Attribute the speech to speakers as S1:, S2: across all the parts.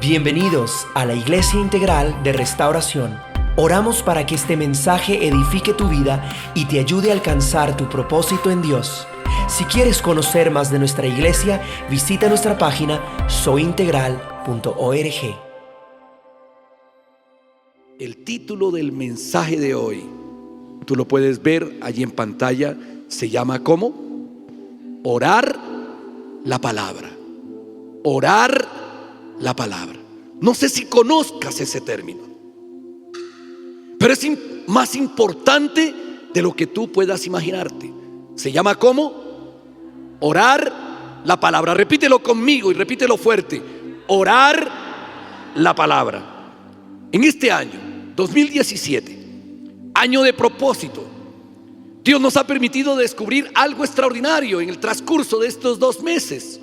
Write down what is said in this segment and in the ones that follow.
S1: Bienvenidos a la Iglesia Integral de Restauración. Oramos para que este mensaje edifique tu vida y te ayude a alcanzar tu propósito en Dios. Si quieres conocer más de nuestra iglesia, visita nuestra página soyintegral.org.
S2: El título del mensaje de hoy, tú lo puedes ver allí en pantalla, se llama ¿cómo? Orar la palabra. Orar la palabra. No sé si conozcas ese término, pero es más importante de lo que tú puedas imaginarte. Se llama ¿cómo? Orar la palabra. Repítelo conmigo y repítelo fuerte. Orar la palabra. En este año 2017, año de propósito, Dios nos ha permitido descubrir algo extraordinario en el transcurso de estos 2 meses.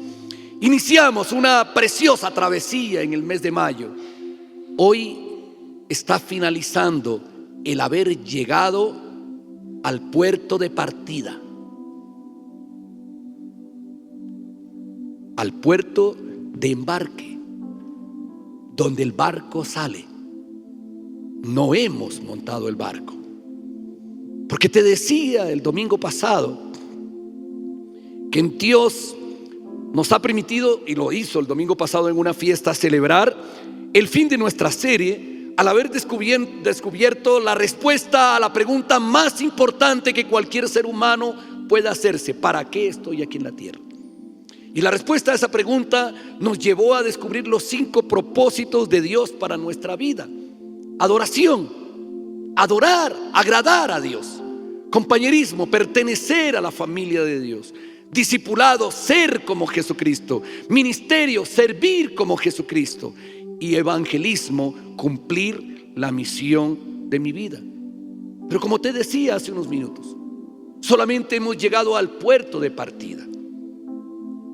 S2: Iniciamos una preciosa travesía en el mes de mayo. Hoy está finalizando el haber llegado al puerto de partida, al puerto de embarque, donde el barco sale. No hemos montado el barco, porque te decía el domingo pasado que en Dios nos ha permitido, y lo hizo el domingo pasado en una fiesta, celebrar el fin de nuestra serie al haber descubierto la respuesta a la pregunta más importante que cualquier ser humano puede hacerse: ¿para qué estoy aquí en la tierra? Y la respuesta a esa pregunta nos llevó a descubrir los 5 propósitos de Dios para nuestra vida: adoración, adorar, agradar a Dios; compañerismo, pertenecer a la familia de Dios; discipulado, ser como Jesucristo; ministerio, servir como Jesucristo; y evangelismo, cumplir la misión de mi vida. Pero como te decía hace unos minutos, solamente hemos llegado al puerto de partida.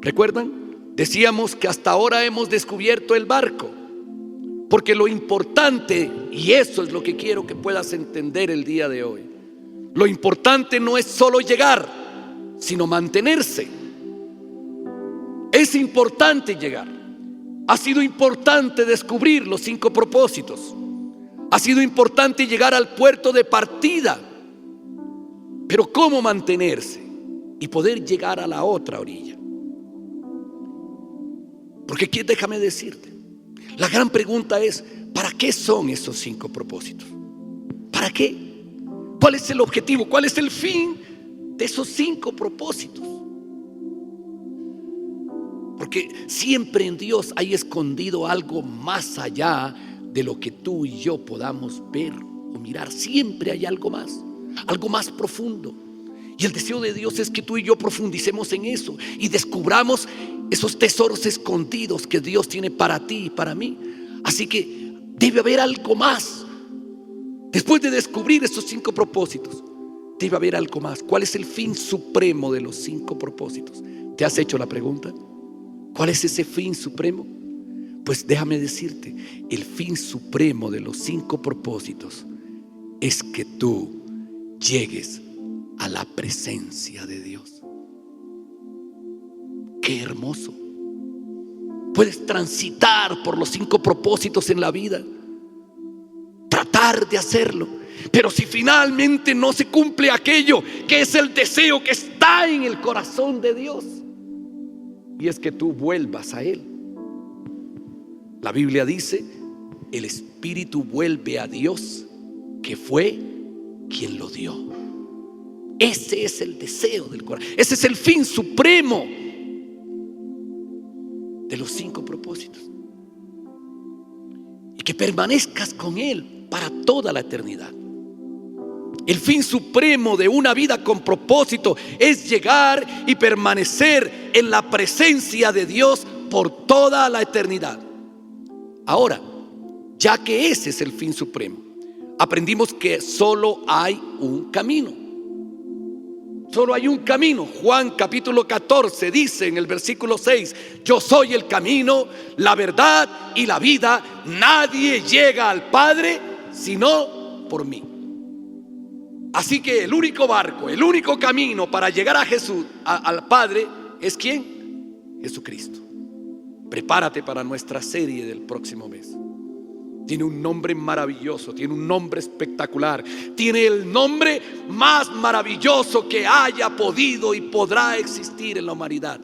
S2: ¿Recuerdan? Decíamos que hasta ahora hemos descubierto el barco, porque lo importante, y eso es lo que quiero que puedas entender el día de hoy, lo importante no es solo llegar, sino mantenerse. Es importante llegar. Ha sido importante descubrir los 5 propósitos. Ha sido importante llegar al puerto de partida. Pero ¿cómo mantenerse y poder llegar a la otra orilla? Porque aquí déjame decirte, la gran pregunta es: ¿para qué son esos 5 propósitos? ¿Para qué? ¿Cuál es el objetivo? ¿Cuál es el fin de esos 5 propósitos? Porque siempre en Dios hay escondido algo más allá de lo que tú y yo podamos ver o mirar. Siempre hay algo más profundo. Y el deseo de Dios es que tú y yo profundicemos en eso y descubramos esos tesoros escondidos que Dios tiene para ti y para mí. Así que debe haber algo más. Después de descubrir esos 5 propósitos, debe haber algo más. ¿Cuál es el fin supremo de los 5 propósitos? ¿Te has hecho la pregunta? ¿Cuál es ese fin supremo? Pues déjame decirte, el fin supremo de los 5 propósitos es que tú llegues a la presencia de Dios. ¡Qué hermoso! Puedes transitar por los 5 propósitos en la vida, tratar de hacerlo, pero si finalmente no se cumple aquello que es el deseo que está en el corazón de Dios, y es que tú vuelvas a Él. La Biblia dice: el Espíritu vuelve a Dios, que fue quien lo dio. Ese es el deseo del corazón. Ese es el fin supremo de los 5 propósitos. Y que permanezcas con Él para toda la eternidad. El fin supremo de una vida con propósito es llegar y permanecer en la presencia de Dios por toda la eternidad. Ahora, ya que ese es el fin supremo, aprendimos que solo hay un camino. Solo hay un camino. Juan capítulo 14 dice en el versículo 6: yo soy el camino, la verdad y la vida. Nadie llega al Padre sino por mí. Así que el único barco, el único camino para llegar a Jesús, al Padre, ¿es quién? Jesucristo. Prepárate para nuestra serie del próximo mes. Tiene un nombre maravilloso, tiene un nombre espectacular, tiene el nombre más maravilloso que haya podido y podrá existir en la humanidad.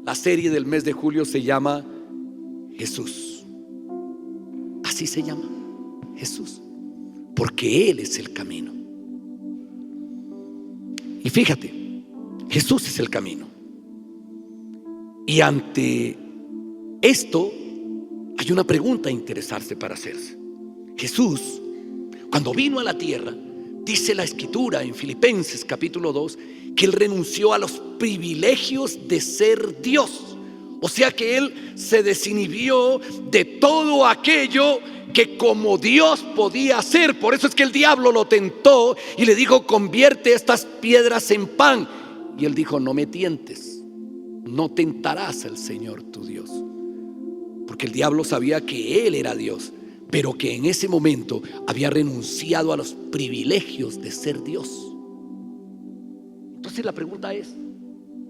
S2: La serie del mes de julio se llama Jesús. Así se llama, Jesús, porque Él es el camino. Y fíjate, Jesús es el camino. Y ante esto hay una pregunta a interesarse para hacerse. Jesús, cuando vino a la tierra, dice la Escritura en Filipenses capítulo 2, que Él renunció a los privilegios de ser Dios. O sea que Él se desinhibió de todo aquello que como Dios podía hacer. Por eso es que el diablo lo tentó y le dijo: convierte estas piedras en pan. Y Él dijo: no me tientes, no tentarás al Señor tu Dios. Porque el diablo sabía que Él era Dios, pero que en ese momento había renunciado a los privilegios de ser Dios. Entonces la pregunta es: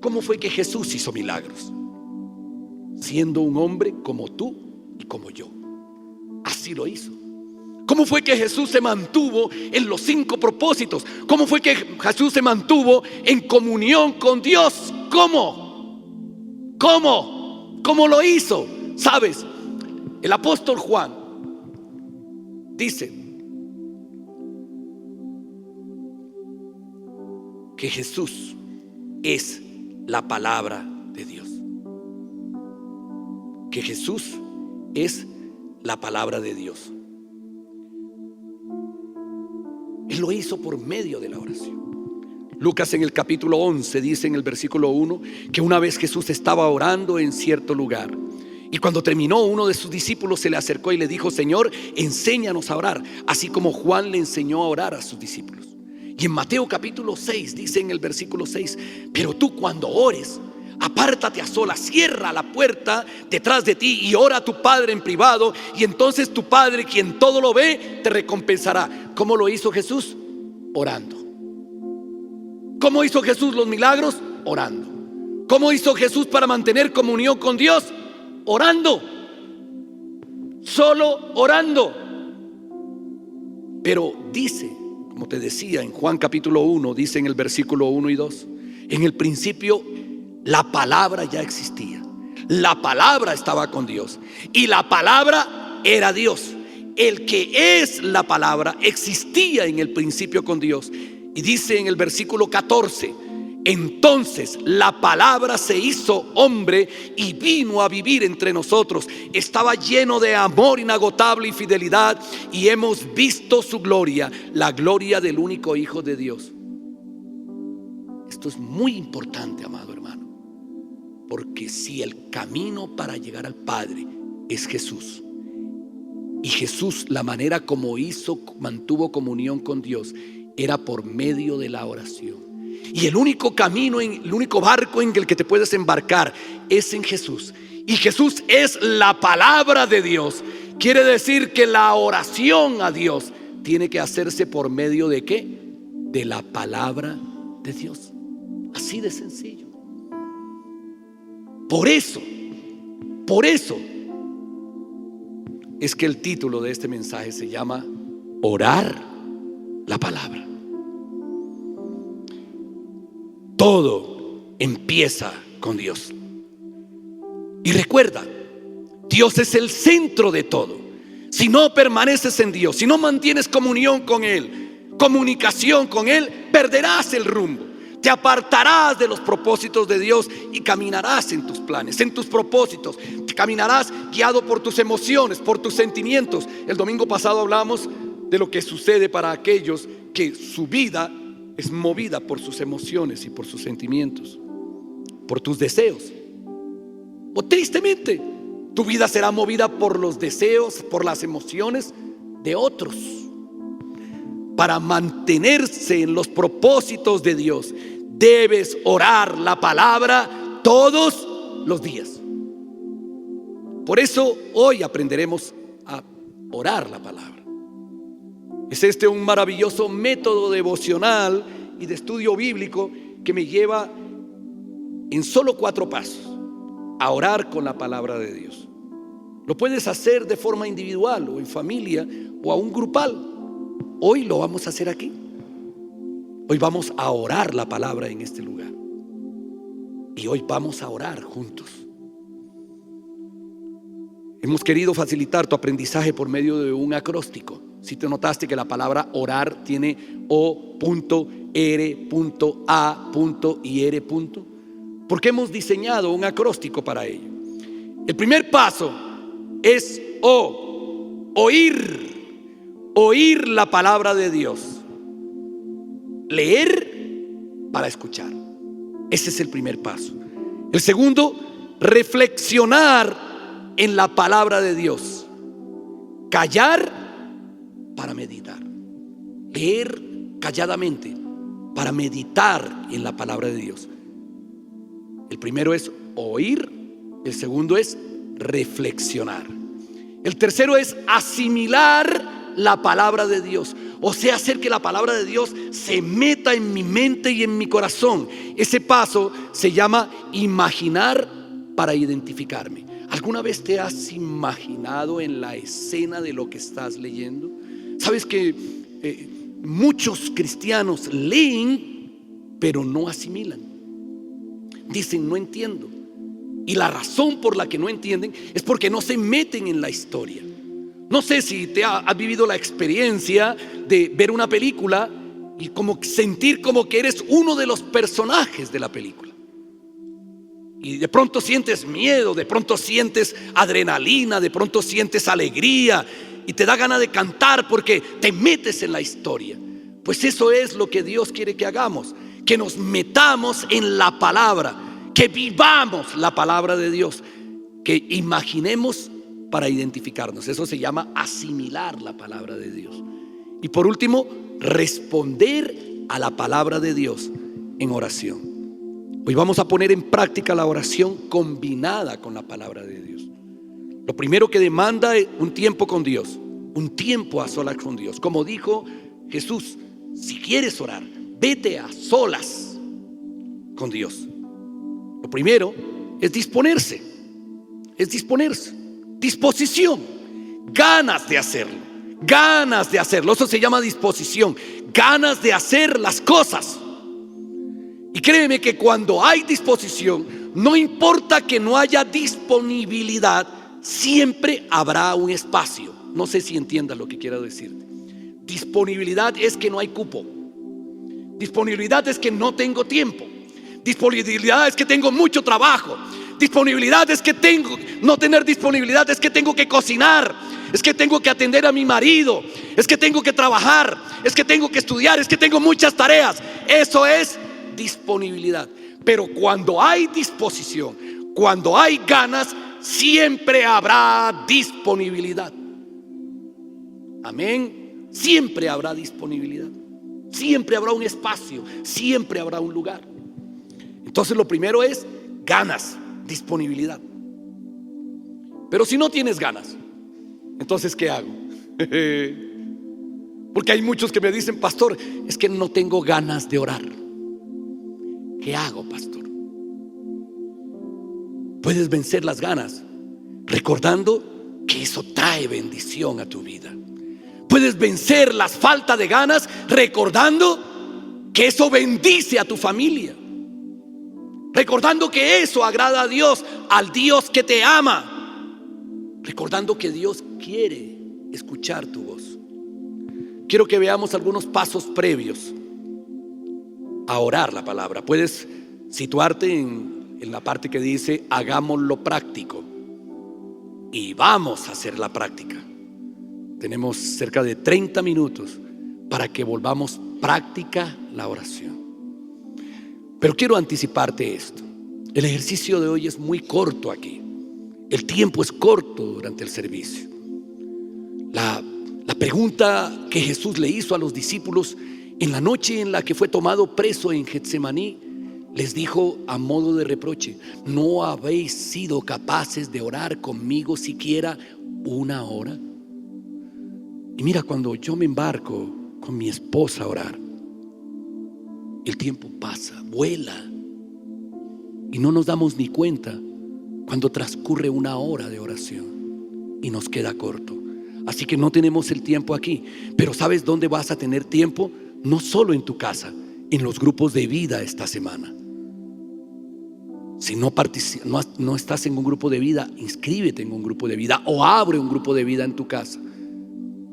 S2: ¿cómo fue que Jesús hizo milagros? Siendo un hombre como tú y como yo. Así lo hizo. ¿Cómo fue que Jesús se mantuvo en los 5 propósitos? ¿Cómo fue que Jesús se mantuvo en comunión con Dios? ¿Cómo lo hizo? ¿Sabes? El apóstol Juan dice que Jesús es la palabra de Dios. Que Jesús es la palabra de Dios. Él lo hizo por medio de la oración. Lucas en el capítulo 11 dice en el versículo 1 que una vez Jesús estaba orando en cierto lugar, y cuando terminó, uno de sus discípulos se le acercó y le dijo: Señor, enséñanos a orar, así como Juan le enseñó a orar a sus discípulos. Y en Mateo capítulo 6 dice en el versículo 6: pero tú cuando ores, apártate a solas, cierra la puerta detrás de ti y ora a tu Padre en privado, y entonces tu Padre, quien todo lo ve, te recompensará. ¿Cómo lo hizo Jesús? Orando. ¿Cómo hizo Jesús los milagros? Orando. ¿Cómo hizo Jesús para mantener comunión con Dios? Orando. Solo orando. Pero dice, como te decía, en Juan capítulo 1, dice en el versículo 1 y 2: en el principio la palabra ya existía. La palabra estaba con Dios y la palabra era Dios. El que es la palabra existía en el principio con Dios. Y dice en el versículo 14: entonces la palabra se hizo hombre y vino a vivir entre nosotros. Estaba lleno de amor inagotable y fidelidad, y hemos visto su gloria, la gloria del único Hijo de Dios. Esto es muy importante, amado hermano, porque si el camino para llegar al Padre es Jesús, y Jesús, la manera como mantuvo comunión con Dios, era por medio de la oración. Y el único camino, el único barco en el que te puedes embarcar es en Jesús. Y Jesús es la palabra de Dios. Quiere decir que la oración a Dios tiene que hacerse por medio ¿de qué? De la palabra de Dios. Así de sencillo. Por eso es que el título de este mensaje se llama Orar la palabra. Todo empieza con Dios. Y recuerda, Dios es el centro de todo. Si no permaneces en Dios, si no mantienes comunión con Él, comunicación con Él, perderás el rumbo. Te apartarás de los propósitos de Dios y caminarás en tus planes, en tus propósitos. Te caminarás guiado por tus emociones, por tus sentimientos. El domingo pasado hablamos de lo que sucede para aquellos que su vida es movida por sus emociones y por sus sentimientos, por tus deseos. O tristemente, tu vida será movida por los deseos, por las emociones de otros. Para mantenerse en los propósitos de Dios, debes orar la palabra todos los días. Por eso hoy aprenderemos a orar la palabra. Es un maravilloso método devocional y de estudio bíblico que me lleva en solo 4 pasos a orar con la palabra de Dios. Lo puedes hacer de forma individual o en familia o aún grupal. Hoy lo vamos a hacer aquí. Hoy vamos a orar la palabra en este lugar. Y hoy vamos a orar juntos. Hemos querido facilitar tu aprendizaje por medio de un acróstico. Si te notaste que la palabra orar tiene O.R.A. y R. Porque hemos diseñado un acróstico para ello. El primer paso es oír la palabra de Dios. Leer para escuchar. Ese es el primer paso. El segundo, reflexionar en la palabra de Dios. Callar para meditar. Leer calladamente para meditar en la palabra de Dios. El primero es oír, el segundo es reflexionar. El tercero es asimilar la palabra de Dios, o sea, hacer que la palabra de Dios se meta en mi mente y en mi corazón. Ese paso se llama imaginar para identificarme. ¿Alguna vez te has imaginado en la escena de lo que estás leyendo? Sabes que muchos cristianos leen, pero no asimilan. Dicen, no entiendo. Y la razón por la que no entienden es porque no se meten en la historia. No sé si te has vivido la experiencia de ver una película y como sentir como que eres uno de los personajes de la película. Y de pronto sientes miedo, de pronto sientes adrenalina, de pronto sientes alegría y te da ganas de cantar porque te metes en la historia. Pues eso es lo que Dios quiere que hagamos, que nos metamos en la palabra, que vivamos la palabra de Dios, que imaginemos para identificarnos. Eso se llama asimilar la palabra de Dios. Y por último, responder a la palabra de Dios en oración. Hoy vamos a poner en práctica la oración combinada con la palabra de Dios. Lo primero que demanda es un tiempo con Dios, un tiempo a solas con Dios. Como dijo Jesús, si quieres orar, vete a solas con Dios. Lo primero es disponerse, disposición, ganas de hacerlo, eso se llama disposición, ganas de hacer las cosas. Y créeme que cuando hay disposición, no importa que no haya disponibilidad, siempre habrá un espacio. No sé si entiendas lo que quiero decirte. Disponibilidad es que no hay cupo. Disponibilidad es que no tengo tiempo. Disponibilidad es que tengo mucho trabajo. Disponibilidad es que no tener disponibilidad es que tengo que cocinar, es que tengo que atender a mi marido, es que tengo que trabajar, es que tengo que estudiar, es que tengo muchas tareas. Eso es disponibilidad. Pero cuando hay disposición, cuando hay ganas, siempre habrá disponibilidad. Amén. Siempre habrá disponibilidad. Siempre habrá un espacio, siempre habrá un lugar. Entonces lo primero es ganas, disponibilidad. Pero si no tienes ganas, entonces ¿qué hago? Porque hay muchos que me dicen, pastor, es que no tengo ganas de orar. ¿Qué hago, pastor? Puedes vencer las ganas recordando que eso trae bendición a tu vida. Puedes vencer las faltas de ganas recordando que eso bendice a tu familia, recordando que eso agrada a Dios, al Dios que te ama, recordando que Dios quiere escuchar tu voz. Quiero que veamos algunos pasos previos a orar la palabra. Puedes situarte en la parte que dice hagámoslo práctico, y vamos a hacer la práctica. Tenemos cerca de 30 minutos para que volvamos práctica la oración. Pero quiero anticiparte esto. El ejercicio de hoy es muy corto aquí. El tiempo es corto durante el servicio. La pregunta que Jesús le hizo a los discípulos en la noche en la que fue tomado preso en Getsemaní, les dijo a modo de reproche: ¿no habéis sido capaces de orar conmigo siquiera una hora? Y mira, cuando yo me embarco con mi esposa a orar, el tiempo pasa, vuela, y no nos damos ni cuenta cuando transcurre una hora de oración y nos queda corto. Así que no tenemos el tiempo aquí. Pero ¿sabes dónde vas a tener tiempo? No solo en tu casa, en los grupos de vida esta semana. Si no estás en un grupo de vida, inscríbete en un grupo de vida o abre un grupo de vida en tu casa.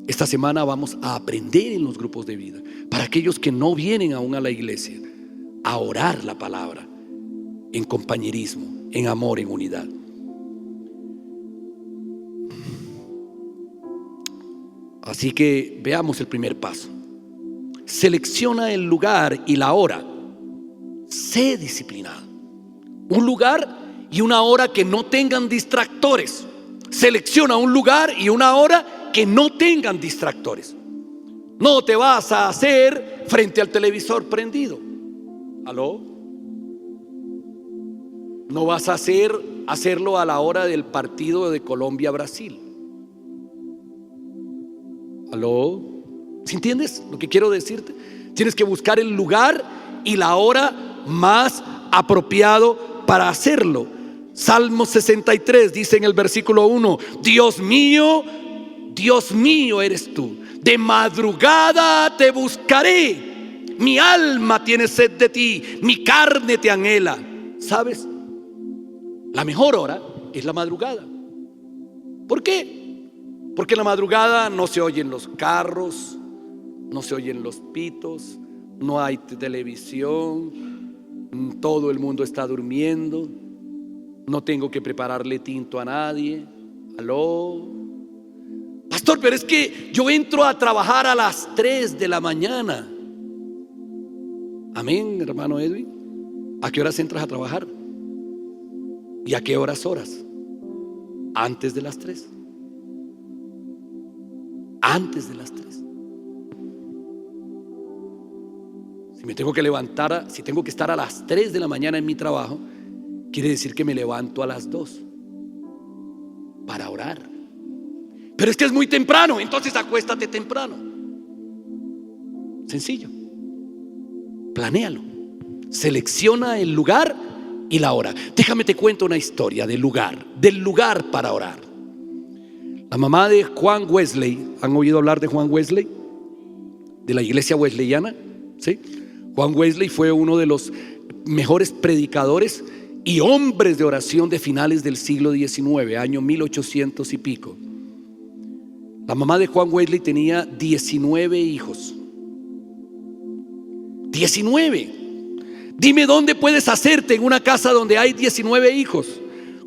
S2: Esta semana vamos a aprender en los grupos de vida, para aquellos que no vienen aún a la iglesia, a orar la palabra en compañerismo, en amor, en unidad. Así que veamos el primer paso. Selecciona el lugar y la hora. Sé disciplinado. Un lugar y una hora que no tengan distractores. Selecciona un lugar y una hora que no tengan distractores. No te vas a hacer frente al televisor prendido. ¿Aló? No vas a hacerlo a la hora del partido de Colombia-Brasil. ¿Aló? ¿Sí entiendes lo que quiero decirte? Tienes que buscar el lugar y la hora más apropiado para hacerlo. Salmo 63 dice en el versículo 1: Dios mío eres tú. De madrugada te buscaré. Mi alma tiene sed de ti, mi carne te anhela. ¿Sabes? La mejor hora es la madrugada. ¿Por qué? Porque en la madrugada no se oyen los carros, no se oyen los pitos, no hay televisión, todo el mundo está durmiendo, no tengo que prepararle tinto a nadie. ¿Aló? Pastor, pero es que yo entro a trabajar a las 3 de la mañana. Amén, hermano Edwin. ¿A qué horas entras a trabajar? ¿Y a qué horas? Antes de las 3. Antes de las 3. Si me tengo que levantar, si tengo que estar a las 3 de la mañana en mi trabajo, quiere decir que me levanto a las 2 para orar. Pero es que es muy temprano, entonces acuéstate temprano. Sencillo. Planéalo. Selecciona el lugar y la hora. Déjame te cuento una historia del lugar para orar. La mamá de Juan Wesley, ¿han oído hablar de Juan Wesley? De la iglesia wesleyana, ¿sí? Juan Wesley fue uno de los mejores predicadores y hombres de oración de finales del siglo XIX, año 1800 y pico. La mamá de Juan Wesley tenía 19 hijos. 19. Dime dónde puedes hacerte en una casa donde hay 19 hijos.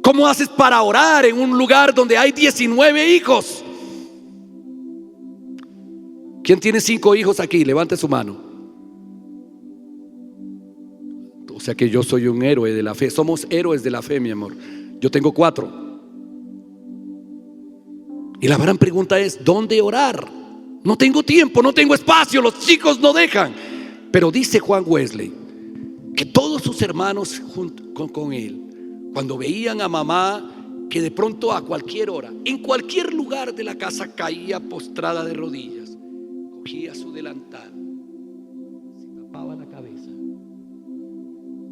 S2: ¿Cómo haces para orar en un lugar donde hay 19 hijos? ¿Quién tiene 5 hijos aquí? Levante su mano. O sea que yo soy un héroe de la fe. Somos héroes de la fe, mi amor. Yo tengo 4. Y la gran pregunta es: ¿dónde orar? No tengo tiempo, no tengo espacio, los chicos no dejan. Pero dice Juan Wesley que todos sus hermanos junto con él, cuando veían a mamá que de pronto a cualquier hora, en cualquier lugar de la casa, caía postrada de rodillas, cogía su delantal, se tapaba la cabeza,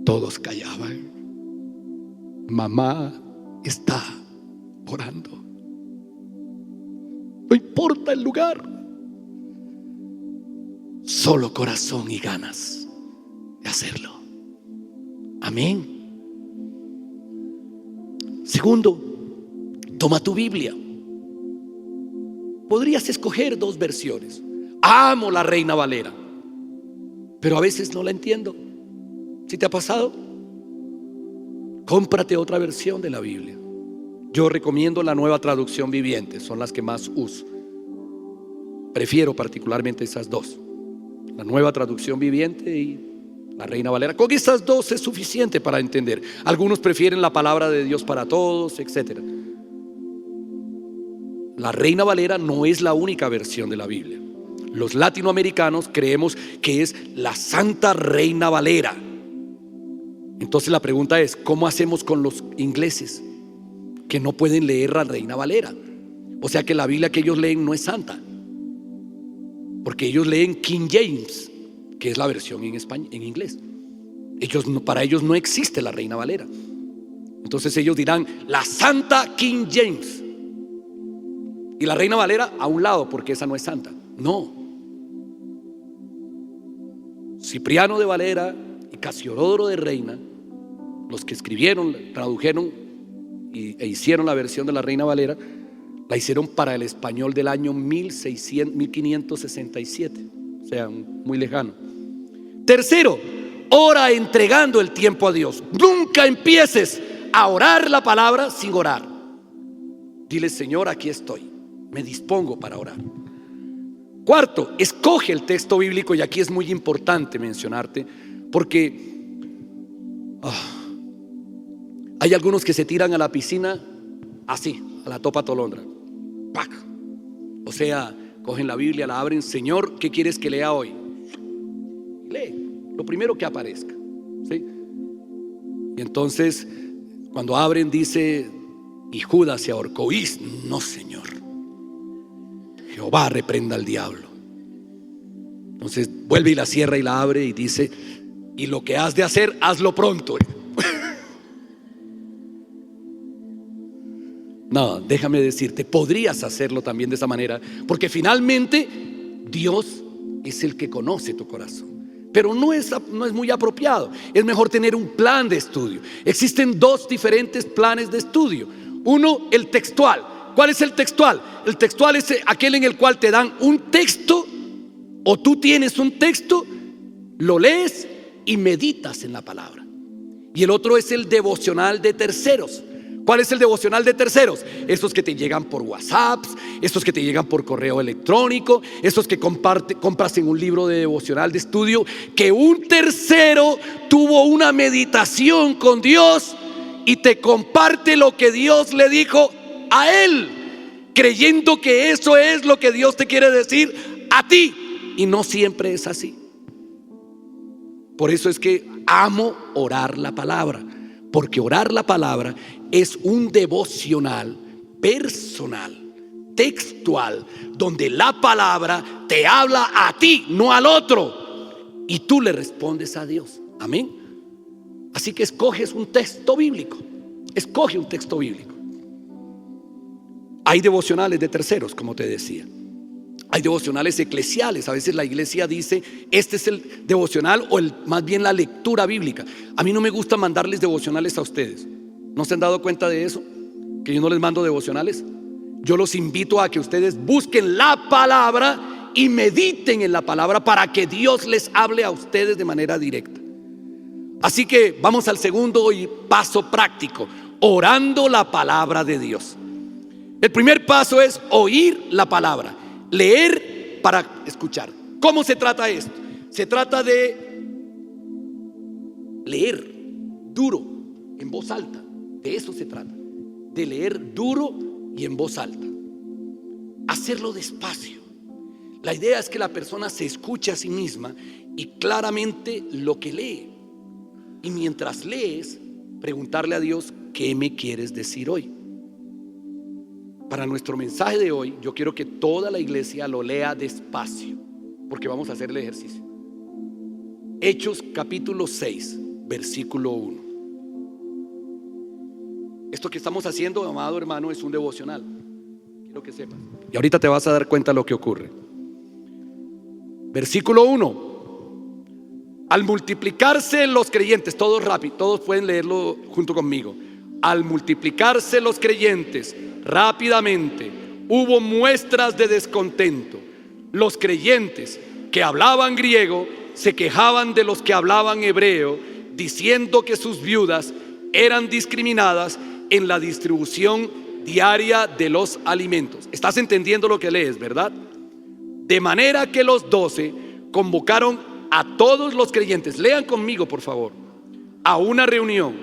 S2: todos callaban. Mamá está orando. No importa el lugar, solo corazón y ganas de hacerlo. Amén. Segundo, toma tu Biblia. Podrías escoger 2 versiones. Amo la Reina Valera, pero a veces no la entiendo. ¿Sí te ha pasado? Cómprate otra versión de la Biblia. Yo recomiendo la Nueva Traducción Viviente, son las que más uso. Prefiero particularmente esas 2, la Nueva Traducción Viviente y la Reina Valera. Con esas 2 es suficiente para entender. Algunos prefieren la palabra de Dios para todos, etc. La Reina Valera no es la única versión de la Biblia. Los latinoamericanos creemos que es la Santa Reina Valera. Entonces la pregunta es: ¿cómo hacemos con los ingleses que no pueden leer la Reina Valera? O sea que la Biblia que ellos leen no es santa, porque ellos leen King James, que es la versión en inglés. Para ellos no existe la Reina Valera. Entonces ellos dirán la Santa King James y la Reina Valera a un lado, porque esa no es santa. No. Cipriano de Valera y Casiodoro de Reina, los que escribieron, tradujeron e hicieron la versión de la Reina Valera, la hicieron para el español del año 1567, o sea, muy lejano. Tercero, ora entregando el tiempo a Dios. Nunca empieces a orar la palabra sin orar. Dile: Señor, aquí estoy, me dispongo para orar. Cuarto, escoge el texto bíblico, y aquí es muy importante mencionarte, porque hay algunos que se tiran a la piscina así, a la topa tolondra. ¡Pac! O sea, cogen la Biblia, la abren: Señor, ¿qué quieres que lea hoy? Lee lo primero que aparezca, ¿sí? Y entonces, cuando abren, dice: y Judas se ahorcó. Y no, Señor, Jehová reprenda al diablo. Entonces vuelve y la cierra y la abre y dice: y lo que has de hacer, hazlo pronto. No, déjame decirte, podrías hacerlo también de esa manera, porque finalmente Dios es el que conoce tu corazón. Pero no es muy apropiado. Es mejor tener un plan de estudio. Existen dos diferentes planes de estudio. Uno, el textual. ¿Cuál es el textual? El textual es aquel en el cual te dan un texto, o tú tienes un texto, lo lees y meditas en la palabra. Y el otro es el devocional de terceros. ¿Cuál es el devocional de terceros? Estos que te llegan por WhatsApp, estos que te llegan por correo electrónico, estos que compras en un libro de devocional de estudio, que un tercero tuvo una meditación con Dios y te comparte lo que Dios le dijo a él, creyendo que eso es lo que Dios te quiere decir a ti. Y no siempre es así. Por eso es que amo orar la palabra, porque orar la palabra es un devocional personal, textual, donde la palabra te habla a ti, no al otro, y tú le respondes a Dios. Amén. Así que escoges un texto bíblico. Escoge un texto bíblico. Hay devocionales de terceros, como te decía. Hay devocionales eclesiales. A veces la iglesia dice: este es el devocional, o más bien la lectura bíblica. A mí no me gusta mandarles devocionales a ustedes. ¿No se han dado cuenta de eso? Que yo no les mando devocionales. Yo los invito a que ustedes busquen la palabra y mediten en la palabra, para que Dios les hable a ustedes de manera directa. Así que vamos al segundo paso práctico: orando la palabra de Dios. El primer paso es oír la palabra, leer para escuchar. ¿Cómo se trata esto? Se trata de leer duro, en voz alta. De eso se trata, de leer duro y en voz alta. Hacerlo despacio. La idea es que la persona se escuche a sí misma y claramente lo que lee. Y mientras lees, preguntarle a Dios: ¿qué me quieres decir hoy? Para nuestro mensaje de hoy, yo quiero que toda la iglesia lo lea despacio, porque vamos a hacer el ejercicio. Hechos capítulo 6, versículo 1. Esto que estamos haciendo, amado hermano, es un devocional. Quiero que sepas. Y ahorita te vas a dar cuenta de lo que ocurre. Versículo 1. Al multiplicarse los creyentes, todos rápido, todos pueden leerlo junto conmigo. Al multiplicarse los creyentes rápidamente, hubo muestras de descontento. Los creyentes que hablaban griego se quejaban de los que hablaban hebreo, diciendo que sus viudas eran discriminadas en la distribución diaria de los alimentos. ¿Estás entendiendo lo que lees, verdad? De manera que los 12 convocaron a todos los creyentes. Lean conmigo, por favor. A una reunión.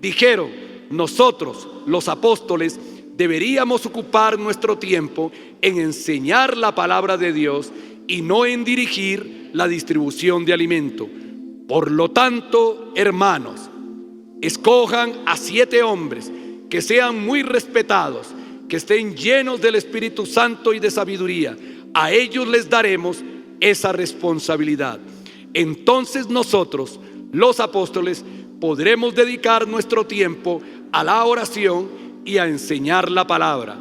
S2: Dijeron: nosotros, los apóstoles, deberíamos ocupar nuestro tiempo en enseñar la palabra de Dios y no en dirigir la distribución de alimento. Por lo tanto, hermanos, escojan a 7 hombres que sean muy respetados, que estén llenos del Espíritu Santo y de sabiduría. A ellos les daremos esa responsabilidad. Entonces nosotros, los apóstoles, podremos dedicar nuestro tiempo a la oración y a enseñar la palabra.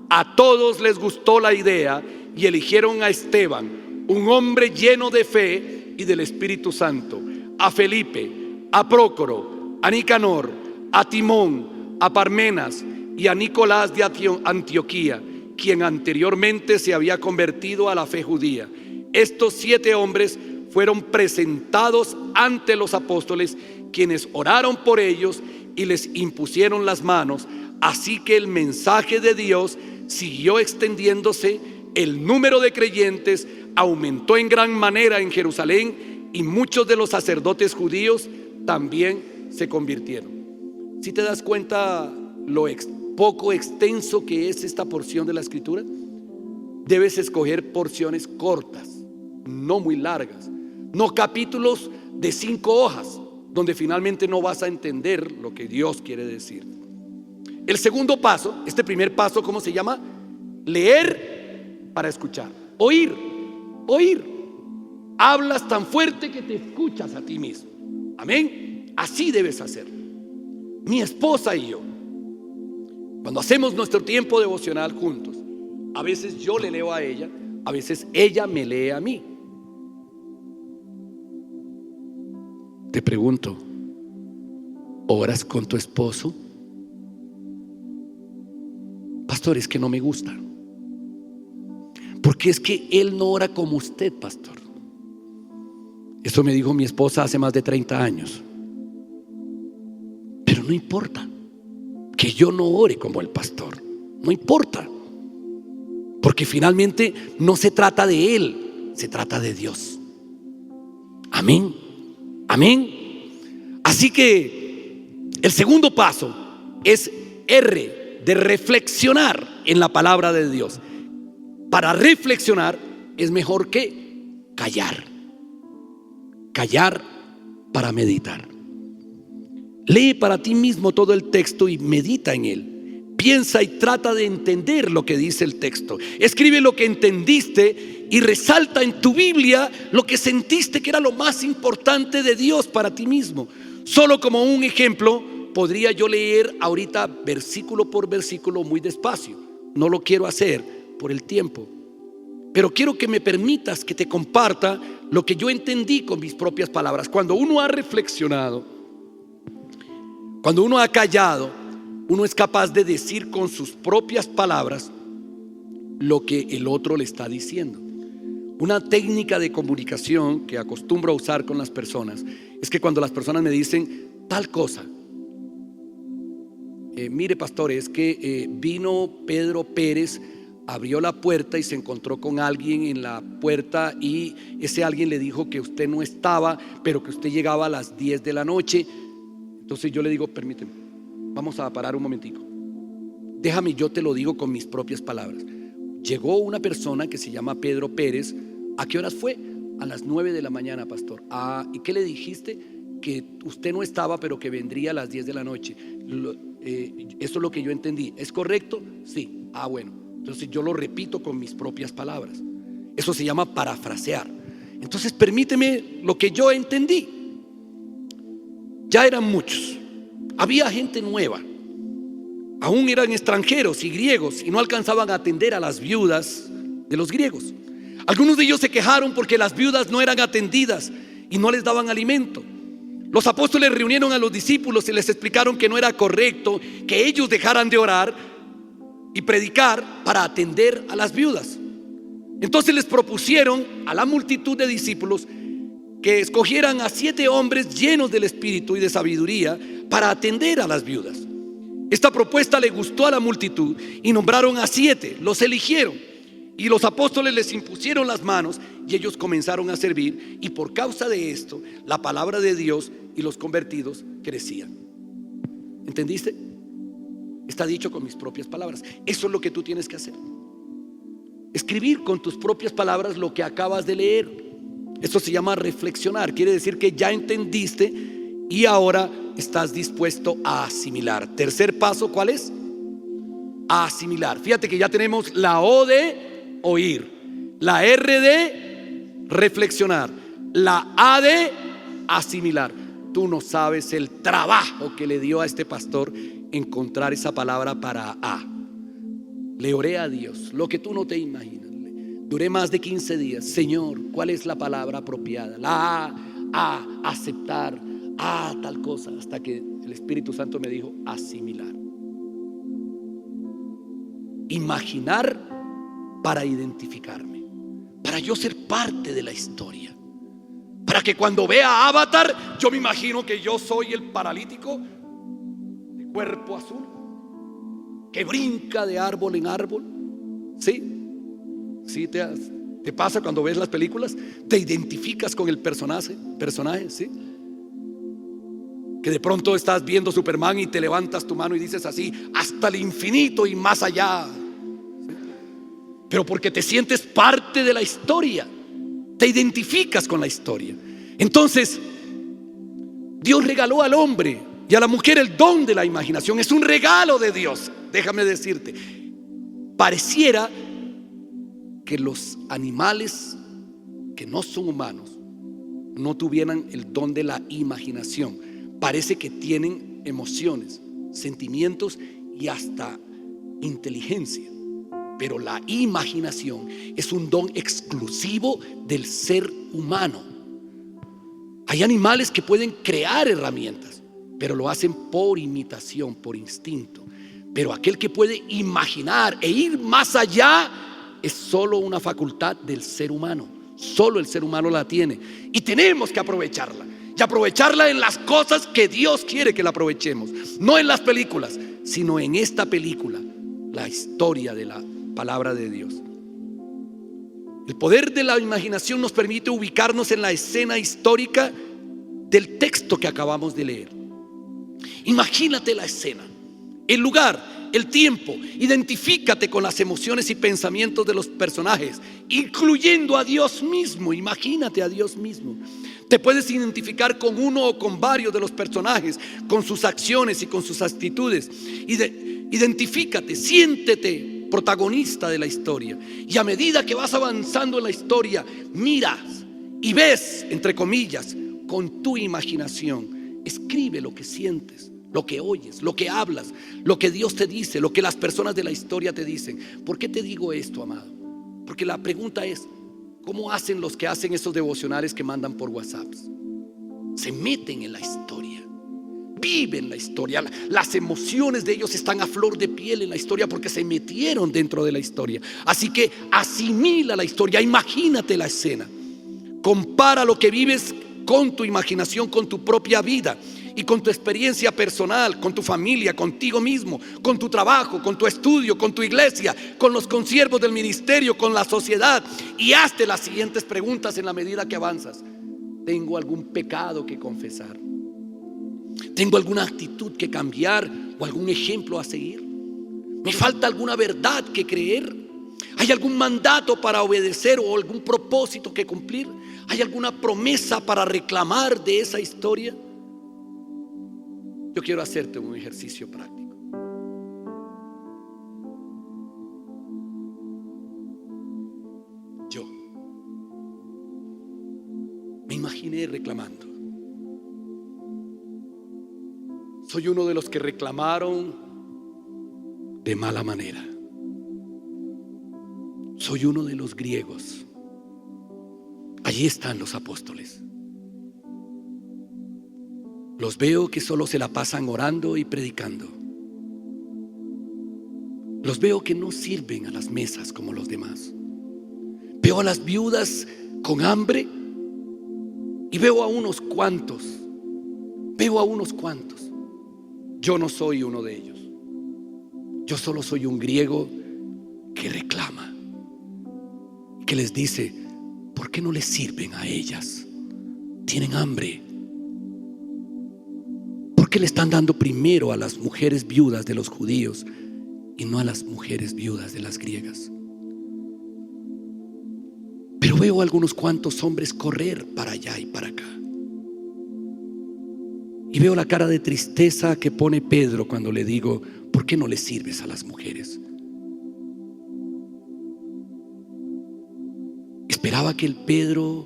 S2: A todos les gustó la idea y eligieron a Esteban, un hombre lleno de fe y del Espíritu Santo, a Felipe, a Prócoro, a Nicanor, a Timón, a Parmenas y a Nicolás de Antioquía, quien anteriormente se había convertido a la fe judía. Estos 7 hombres fueron presentados ante los apóstoles, quienes oraron por ellos y les impusieron las manos. Así que el mensaje de Dios siguió extendiéndose, el número de creyentes aumentó en gran manera en Jerusalén y muchos de los sacerdotes judíos también se convirtieron. ¿Sí te das cuenta lo poco extenso que es esta porción de la Escritura? Debes escoger porciones cortas, no muy largas, no capítulos de 5 hojas, donde finalmente no vas a entender lo que Dios quiere decir. El segundo paso, este primer paso, ¿cómo se llama? Leer para escuchar. Oír. Hablas tan fuerte que te escuchas a ti mismo. Amén. Así debes hacer. Mi esposa y yo, cuando hacemos nuestro tiempo devocional juntos, a veces yo le leo a ella, a veces ella me lee a mí. Te pregunto, ¿oras con tu esposo? Pastor, es que no me gusta. Porque es que él no ora como usted, pastor. Eso me dijo mi esposa hace más de 30 años. Pero no importa que yo no ore como el pastor. No importa. Porque finalmente no se trata de él, se trata de Dios. Amén. Amén. Así que el segundo paso es R, de reflexionar en la palabra de Dios. Para reflexionar es mejor que callar. Callar para meditar. Lee para ti mismo todo el texto y medita en él. Piensa y trata de entender lo que dice el texto. Escribe lo que entendiste y resalta en tu Biblia lo que sentiste que era lo más importante de Dios para ti mismo. Solo como un ejemplo, podría yo leer ahorita versículo por versículo muy despacio. No lo quiero hacer por el tiempo, pero quiero que me permitas que te comparta lo que yo entendí con mis propias palabras. Cuando uno ha reflexionado, cuando uno ha callado, uno es capaz de decir con sus propias palabras lo que el otro le está diciendo. Una técnica de comunicación que acostumbro a usar con las personas es que cuando las personas me dicen tal cosa, mire pastor, es que vino Pedro Pérez, abrió la puerta y se encontró con alguien en la puerta y ese alguien le dijo que usted no estaba, pero que usted llegaba a las 10 de la noche. Entonces yo le digo, permíteme, vamos a parar un momentico. Déjame, yo te lo digo con mis propias palabras. Llegó una persona que se llama Pedro Pérez. ¿A qué horas fue? A las 9 de la mañana, pastor. ¿Y qué le dijiste? Que usted no estaba, pero que vendría a las 10 de la noche. Eso es lo que yo entendí. ¿Es correcto? Sí. Bueno. Entonces yo lo repito con mis propias palabras. Eso se llama parafrasear. Entonces permíteme lo que yo entendí. Ya eran muchos. Había gente nueva. Aún eran extranjeros y griegos y no alcanzaban a atender a las viudas de los griegos. Algunos de ellos se quejaron porque las viudas no eran atendidas y no les daban alimento. Los apóstoles reunieron a los discípulos y les explicaron que no era correcto que ellos dejaran de orar y predicar para atender a las viudas. Entonces les propusieron a la multitud de discípulos que escogieran a 7 hombres llenos del espíritu y de sabiduría para atender a las viudas. Esta propuesta le gustó a la multitud y nombraron a 7, los eligieron y los apóstoles les impusieron las manos y ellos comenzaron a servir, y por causa de esto la palabra de Dios y los convertidos crecían. ¿Entendiste? Está dicho con mis propias palabras. Eso es lo que tú tienes que hacer. Escribir con tus propias palabras lo que acabas de leer. Esto se llama reflexionar. Quiere decir que ya entendiste y ahora estás dispuesto a asimilar. Tercer paso, ¿cuál es? A asimilar. Fíjate que ya tenemos la O de oír, la R de reflexionar, la A de asimilar. Tú no sabes el trabajo que le dio a este pastor encontrar esa palabra para A. Le oré a Dios, lo que tú no te imaginas. Duré más de 15 días. Señor, ¿cuál es la palabra apropiada? La A, aceptar, A, tal cosa. Hasta que el Espíritu Santo me dijo, asimilar. Imaginar para identificarme, para yo ser parte de la historia, para que cuando vea Avatar yo me imagino que yo soy el paralítico de cuerpo azul que brinca de árbol en árbol. Sí, te pasa cuando ves las películas, te identificas con el personaje, ¿sí? Que de pronto estás viendo Superman y te levantas tu mano y dices así, hasta el infinito y más allá, ¿sí? Pero porque te sientes parte de la historia, te identificas con la historia. Entonces Dios regaló al hombre y a la mujer el don de la imaginación. Es un regalo de Dios. Déjame decirte, pareciera que los animales que no son humanos no tuvieran el don de la imaginación. Parece que tienen emociones, sentimientos y hasta inteligencia. Pero la imaginación es un don exclusivo del ser humano. Hay animales que pueden crear herramientas, pero lo hacen por imitación, por instinto. Pero aquel que puede imaginar e ir más allá es solo una facultad del ser humano. Solo el ser humano la tiene y tenemos que aprovecharla. Y aprovecharla en las cosas que Dios quiere que la aprovechemos. No en las películas, sino en esta película, la historia de la palabra de Dios. El poder de la imaginación nos permite ubicarnos en la escena histórica del texto que acabamos de leer. Imagínate la escena, el lugar, el tiempo. Identifícate con las emociones y pensamientos de los personajes, incluyendo a Dios mismo. Imagínate a Dios mismo. Te puedes identificar con uno o con varios de los personajes, con sus acciones y con sus actitudes. Identifícate, siéntete protagonista de la historia. Y a medida que vas avanzando en la historia, miras y ves, entre comillas, con tu imaginación. Escribe lo que sientes, lo que oyes, lo que hablas, lo que Dios te dice, lo que las personas de la historia te dicen. ¿Por qué te digo esto, amado? Porque la pregunta es, ¿cómo hacen los que hacen esos devocionales que mandan por WhatsApp? Se meten en la historia, viven la historia. Las emociones de ellos están a flor de piel en la historia porque se metieron dentro de la historia. Así que asimila la historia, imagínate la escena. Compara lo que vives con tu imaginación, con tu propia vida y con tu experiencia personal, con tu familia, contigo mismo, con tu trabajo, con tu estudio, con tu iglesia, con los consiervos del ministerio, con la sociedad, y hazte las siguientes preguntas en la medida que avanzas. ¿Tengo algún pecado que confesar? ¿Tengo alguna actitud que cambiar o algún ejemplo a seguir? ¿Me falta alguna verdad que creer? ¿Hay algún mandato para obedecer o algún propósito que cumplir? ¿Hay alguna promesa para reclamar de esa historia? Yo quiero hacerte un ejercicio práctico. Yo me imaginé reclamando. Soy uno de los que reclamaron de mala manera. Soy uno de los griegos. Allí están los apóstoles. Los veo que solo se la pasan orando y predicando. Los veo que no sirven a las mesas como los demás. Veo a las viudas con hambre y veo a unos cuantos. Yo no soy uno de ellos. Yo solo soy un griego que reclama, que les dice: ¿por qué no les sirven a ellas? Tienen hambre. ¿Por qué le están dando primero a las mujeres viudas de los judíos y no a las mujeres viudas de las griegas? Pero veo a algunos cuantos hombres correr para allá y para acá. Y veo la cara de tristeza que pone Pedro cuando le digo: ¿por qué no le sirves a las mujeres? Esperaba que el Pedro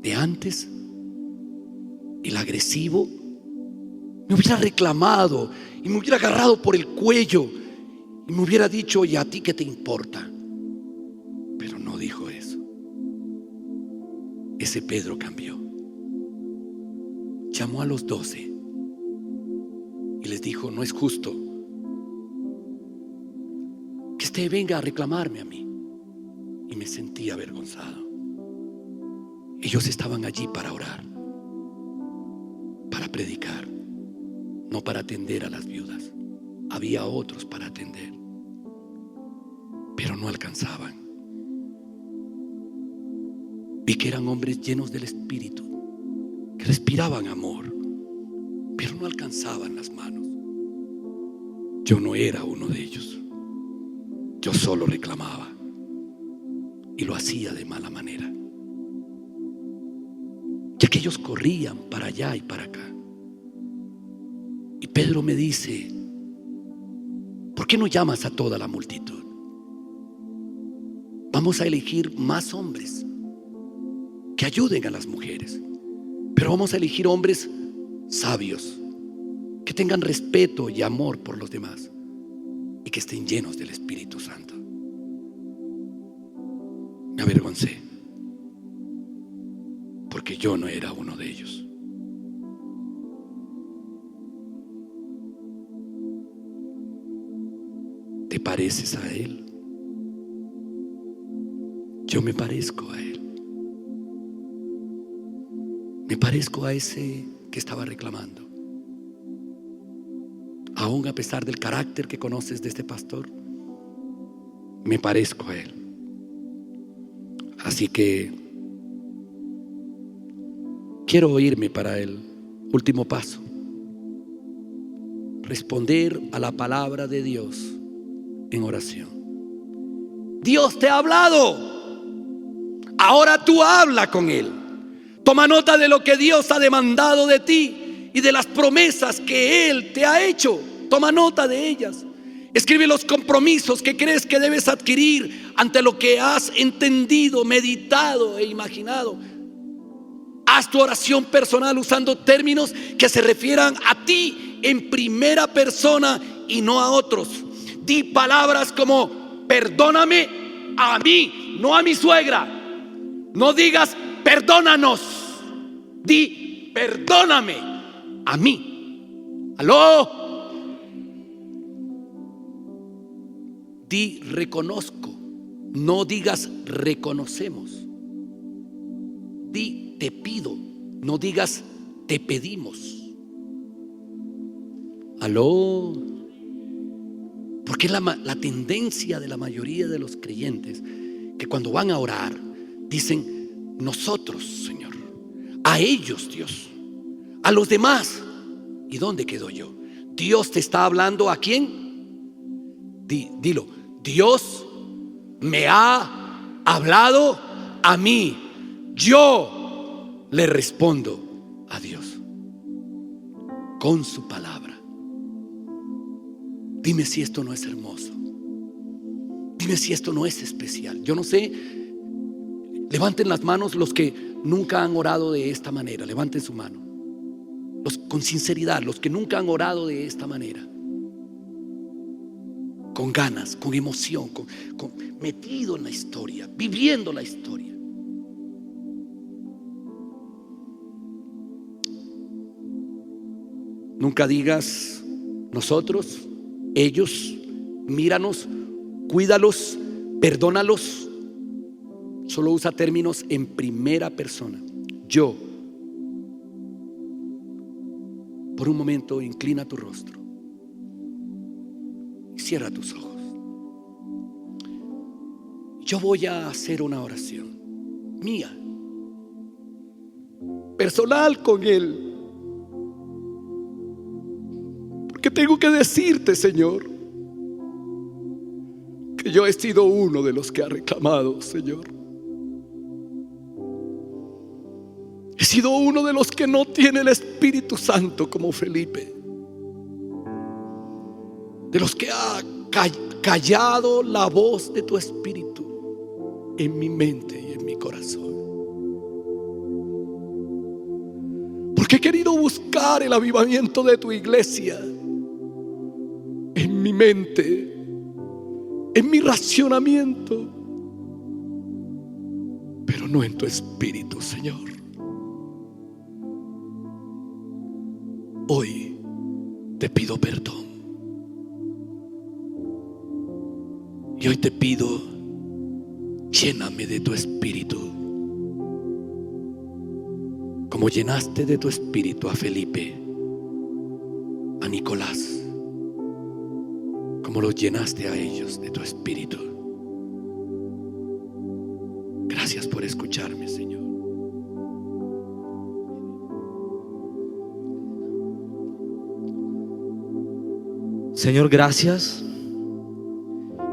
S2: de antes el agresivo, me hubiera reclamado y me hubiera agarrado por el cuello y me hubiera dicho: ¿y a ti qué te importa? Pero no dijo eso. Ese Pedro cambió. Llamó a los 12 y les dijo: no es justo que usted venga a reclamarme a mí. Y me sentí avergonzado. Ellos estaban allí para orar, para predicar, no para atender a las viudas. Había otros para atender, pero no alcanzaban. Vi que eran hombres llenos del Espíritu, que respiraban amor, pero no alcanzaban las manos. Yo no era uno de ellos. Yo solo reclamaba, y lo hacía de mala manera. Y aquellos corrían para allá y para acá. Y Pedro me dice: ¿por qué no llamas a toda la multitud? Vamos a elegir más hombres que ayuden a las mujeres, pero vamos a elegir hombres sabios, que tengan respeto y amor por los demás y que estén llenos del Espíritu Santo. Me avergoncé, porque yo no era uno de ellos. ¿Te pareces a Él? Yo me parezco a Él. Me parezco a ese que estaba reclamando. Aún a pesar del carácter que conoces de este pastor, me parezco a él. Así que quiero irme para el último paso: responder a la palabra de Dios en oración. Dios te ha hablado, ahora tú habla con Él. Toma nota de lo que Dios ha demandado de ti y de las promesas que Él te ha hecho. Toma nota de ellas. Escribe los compromisos que crees que debes adquirir ante lo que has entendido, meditado e imaginado. Haz tu oración personal usando términos que se refieran a ti en primera persona y no a otros. Di palabras como: perdóname a mí, no a mi suegra. No digas perdónanos. Di perdóname a mí. ¿Aló? Di reconozco. No digas reconocemos. Di te pido. No digas te pedimos. ¿Aló? Porque es la tendencia de la mayoría de los creyentes que cuando van a orar dicen: nosotros, Señor, a ellos, Dios, a los demás. ¿Y dónde quedo yo? Dios te está hablando ¿a quién? Dilo: Dios me ha hablado a mí. Yo le respondo a Dios con su palabra. Dime si esto no es hermoso. Dime si esto no es especial. Yo no sé. Levanten las manos los que nunca han orado de esta manera. Levanten su mano. Con sinceridad, los que nunca han orado de esta manera. Con ganas, con emoción, metido en la historia, viviendo la historia. Nunca digas nosotros, ellos, míranos, cuídalos, perdónalos. Solo usa términos en primera persona. Yo. Por un momento inclina tu rostro y cierra tus ojos. Yo voy a hacer una oración mía, personal con Él. Porque tengo que decirte, Señor, que yo he sido uno de los que ha reclamado, Señor. He sido uno de los que no tiene el Espíritu Santo como Felipe, de los que ha callado la voz de tu Espíritu en mi mente y en mi corazón. Porque he querido buscar el avivamiento de tu iglesia en mi mente, en mi racionamiento, pero no en tu espíritu, Señor. Hoy te pido perdón. Y hoy te pido, lléname de tu espíritu, como llenaste de tu espíritu a Felipe, a Nicolás, como los llenaste a ellos de tu espíritu. Gracias por escucharme, Señor.
S3: Señor, gracias,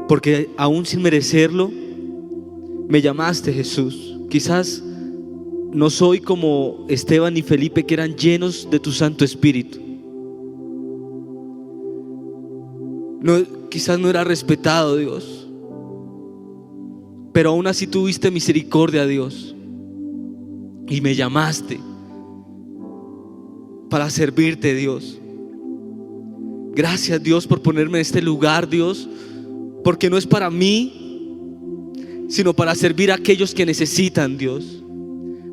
S3: porque aún sin merecerlo, me llamaste, Jesús. Quizás no soy como Esteban y Felipe, que eran llenos de tu Santo Espíritu. Quizás no era respetado, Dios, pero aún así tuviste misericordia, Dios, y me llamaste para servirte, Dios. Gracias, Dios, por ponerme en este lugar, Dios, porque no es para mí, sino para servir a aquellos que necesitan, Dios,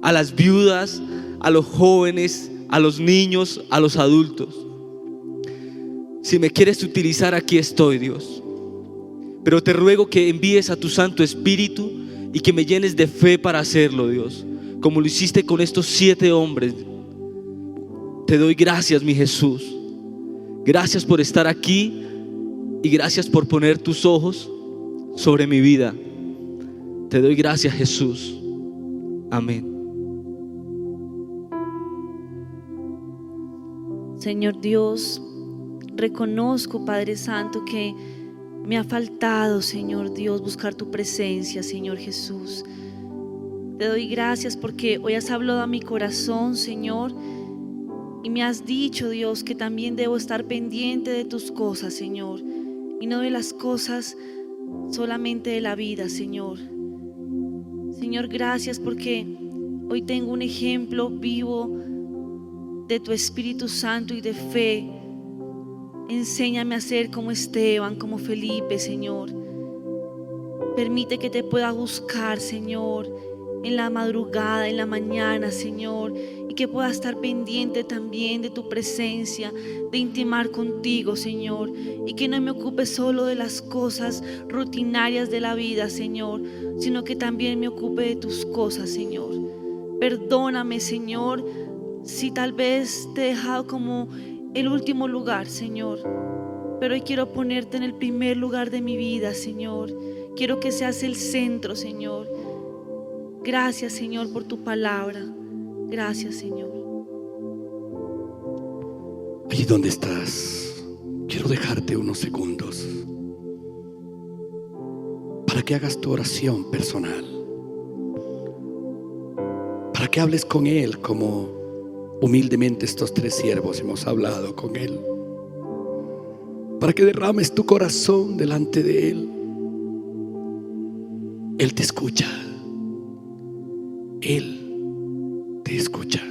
S3: a las viudas, a los jóvenes, a los niños, a los adultos. Si me quieres utilizar, aquí estoy, Dios, pero te ruego que envíes a tu Santo Espíritu y que me llenes de fe para hacerlo, Dios, como lo hiciste con estos 7 hombres. Te doy gracias, mi Jesús. Gracias por estar aquí y gracias por poner tus ojos sobre mi vida. Te doy gracias, Jesús. Amén.
S4: Señor Dios, reconozco, Padre Santo, que me ha faltado, Señor Dios, buscar tu presencia, Señor Jesús. Te doy gracias porque hoy has hablado a mi corazón, Señor, y me has dicho, Dios, que también debo estar pendiente de tus cosas, Señor, y no de las cosas solamente de la vida, Señor. Señor, gracias porque hoy tengo un ejemplo vivo de tu Espíritu Santo y de fe. Enséñame a ser como Esteban, como Felipe, Señor. Permite que te pueda buscar, Señor, en la madrugada, en la mañana, Señor, y que pueda estar pendiente también de tu presencia, de intimar contigo, Señor, y que no me ocupe solo de las cosas rutinarias de la vida, Señor, sino que también me ocupe de tus cosas, Señor. Perdóname, Señor, si tal vez te he dejado como el último lugar, Señor, pero hoy quiero ponerte en el primer lugar de mi vida, Señor. Quiero que seas el centro, Señor. Gracias, Señor, por tu palabra. Gracias, Señor.
S2: Allí donde estás, quiero dejarte unos segundos para que hagas tu oración personal, para que hables con Él como humildemente estos 3 siervos hemos hablado con Él, para que derrames tu corazón delante de Él. Él te escucha. Él te escucha.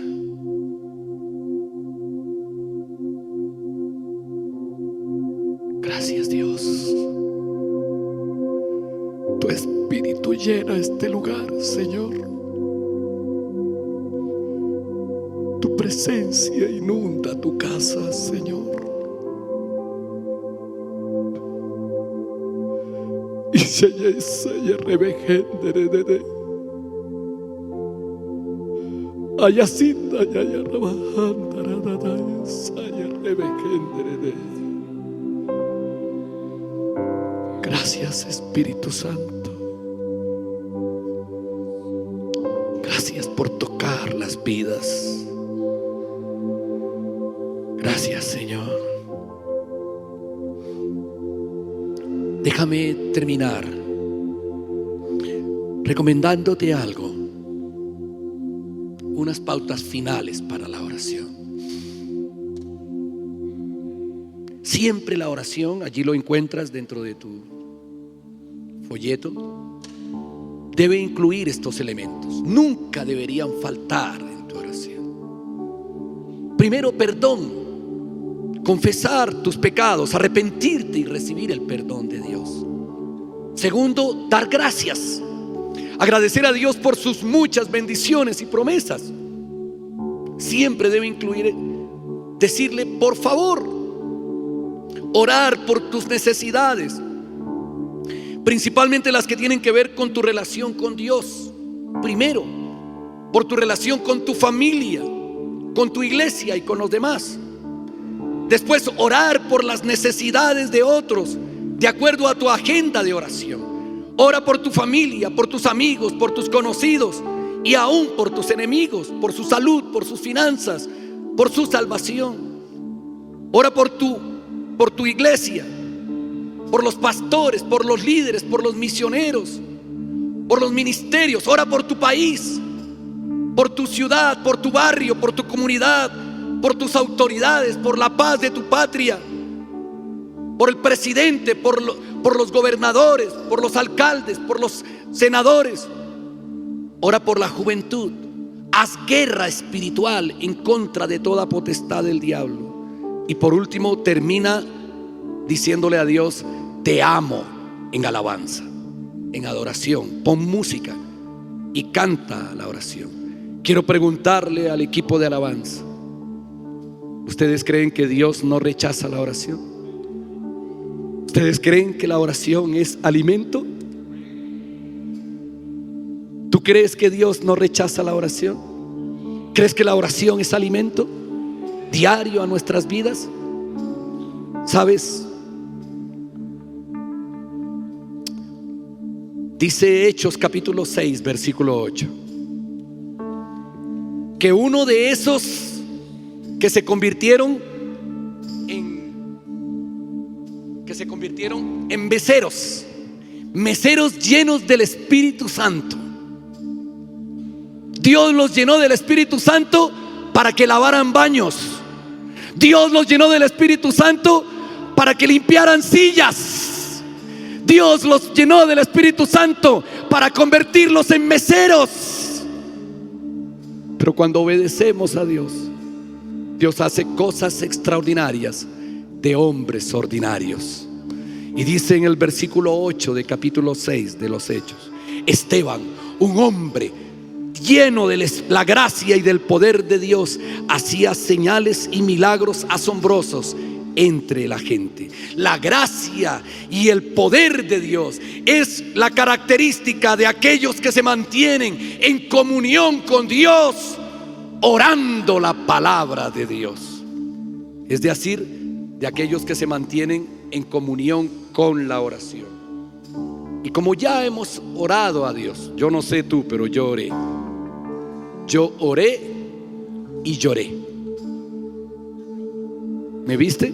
S2: Gracias, Dios. Tu Espíritu llena este lugar, Señor. Tu presencia inunda tu casa, Señor. Y se Ayacinda ya rabajanda saya rebejenderede. Gracias, Espíritu Santo. Gracias por tocar las vidas. Gracias, Señor. Déjame terminar recomendándote algo. Unas pautas finales para la oración. Siempre la oración, allí lo encuentras dentro de tu folleto, debe incluir estos elementos. Nunca deberían faltar en tu oración. Primero, perdón, confesar tus pecados, arrepentirte y recibir el perdón de Dios. Segundo, dar gracias, agradecer a Dios por sus muchas bendiciones y promesas. Siempre debe incluir decirle por favor, orar por tus necesidades, principalmente las que tienen que ver con tu relación con Dios. Primero, por tu relación con tu familia, con tu iglesia y con los demás. Después, orar por las necesidades de otros de acuerdo a tu agenda de oración. Ora por tu familia, por tus amigos, por tus conocidos y aún por tus enemigos, por su salud, por sus finanzas, por su salvación. Ora por tu iglesia, por los pastores, por los líderes, por los misioneros, por los ministerios. Ora por tu país, por tu ciudad, por tu barrio, por tu comunidad, por tus autoridades, por la paz de tu patria, por el presidente, por los gobernadores, por los alcaldes, por los senadores. Ora por la juventud. Haz guerra espiritual en contra de toda potestad del diablo. Y por último, termina diciéndole a Dios: te amo, en alabanza, en adoración. Pon música y canta la oración. Quiero preguntarle al equipo de alabanza: ¿ustedes creen que Dios no rechaza la oración? ¿Ustedes creen que la oración es alimento? ¿Tú crees que Dios no rechaza la oración? ¿Crees que la oración es alimento diario a nuestras vidas? ¿Sabes? Dice Hechos capítulo 6 versículo 8 que uno de esos que se convirtieron en meseros llenos del Espíritu Santo. Dios los llenó del Espíritu Santo para que lavaran baños. Dios los llenó del Espíritu Santo para que limpiaran sillas. Dios los llenó del Espíritu Santo para convertirlos en meseros. Pero cuando obedecemos a Dios, Dios hace cosas extraordinarias de hombres ordinarios. Y dice en el versículo 8 de capítulo 6 de los Hechos: Esteban, un hombre lleno de la gracia y del poder de Dios, hacía señales y milagros asombrosos entre la gente. La gracia y el poder de Dios es la característica de aquellos que se mantienen en comunión con Dios, orando la palabra de Dios. Es decir, de aquellos que se mantienen en comunión con la oración. Y como ya hemos orado a Dios, yo no sé tú, pero yo oré. Yo oré y lloré. ¿Me viste?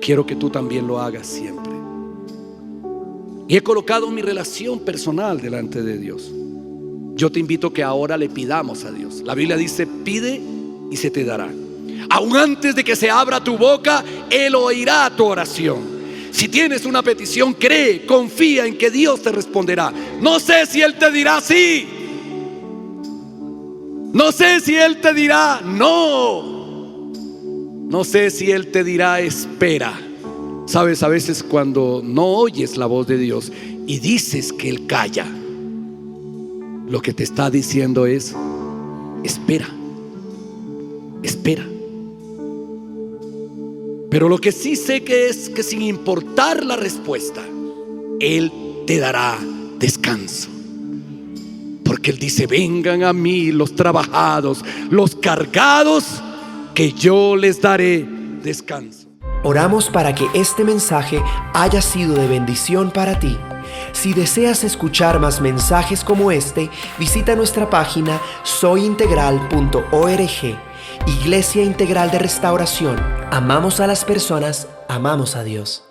S2: Quiero que tú también lo hagas siempre. Y he colocado mi relación personal delante de Dios. Yo te invito que ahora le pidamos a Dios. La Biblia dice: pide y se te dará. Aún antes de que se abra tu boca, Él oirá tu oración. Si tienes una petición, cree, confía en que Dios te responderá. No sé si Él te dirá sí. No sé si Él te dirá no. No sé si Él te dirá espera. Sabes, a veces cuando no oyes la voz de Dios y dices que Él calla, lo que te está diciendo es: espera, espera. Pero lo que sí sé que es que sin importar la respuesta, Él te dará descanso. Porque Él dice: vengan a mí los trabajados, los cargados, que yo les daré descanso.
S1: Oramos para que este mensaje haya sido de bendición para ti. Si deseas escuchar más mensajes como este, visita nuestra página soyintegral.org. Iglesia Integral de Restauración. Amamos a las personas, amamos a Dios.